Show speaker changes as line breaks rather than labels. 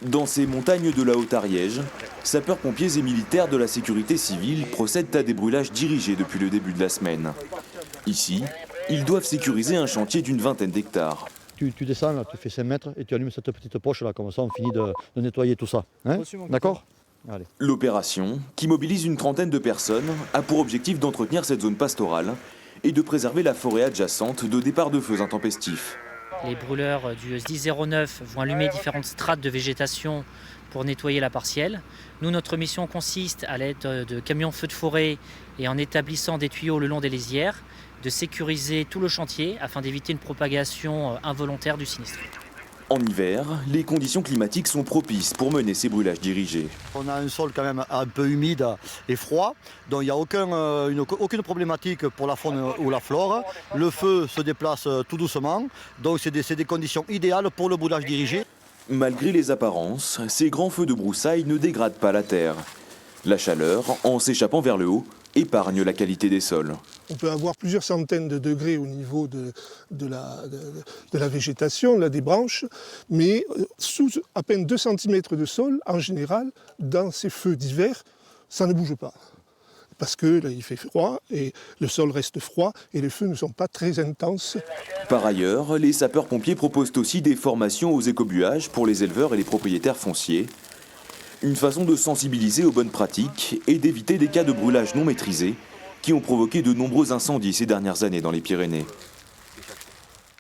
Dans ces montagnes de la Haute-Ariège, sapeurs-pompiers et militaires de la sécurité civile procèdent à des brûlages dirigés depuis le début de la semaine. Ici, ils doivent sécuriser un chantier d'une vingtaine d'hectares.
Tu descends, là, tu fais 5 mètres et tu allumes cette petite poche là, comme ça on finit de nettoyer tout ça. Hein, d'accord ? Allez.
L'opération, qui mobilise une trentaine de personnes, a pour objectif d'entretenir cette zone pastorale et de préserver la forêt adjacente de départ de feux intempestifs.
Les brûleurs du SDIS 09 vont allumer différentes strates de végétation pour nettoyer la partielle. Nous, notre mission consiste, à l'aide de camions feux de forêt et en établissant des tuyaux le long des lisières, de sécuriser tout le chantier afin d'éviter une propagation involontaire du sinistre.
En hiver, les conditions climatiques sont propices pour mener ces brûlages dirigés.
On a un sol quand même un peu humide et froid, donc il n'y a aucune problématique pour la faune ou la flore. Le feu se déplace tout doucement, donc c'est des conditions idéales pour le brûlage dirigé.
Malgré les apparences, ces grands feux de broussailles ne dégradent pas la terre. La chaleur, en s'échappant vers le haut, épargne la qualité des sols.
On peut avoir plusieurs centaines de degrés au niveau de la végétation, là, des branches, mais sous à peine 2 cm de sol, en général, dans ces feux d'hiver, ça ne bouge pas. Parce que là, il fait froid et le sol reste froid et les feux ne sont pas très intenses.
Par ailleurs, les sapeurs-pompiers proposent aussi des formations aux écobuages pour les éleveurs et les propriétaires fonciers. Une façon de sensibiliser aux bonnes pratiques et d'éviter des cas de brûlage non maîtrisés qui ont provoqué de nombreux incendies ces dernières années dans les Pyrénées.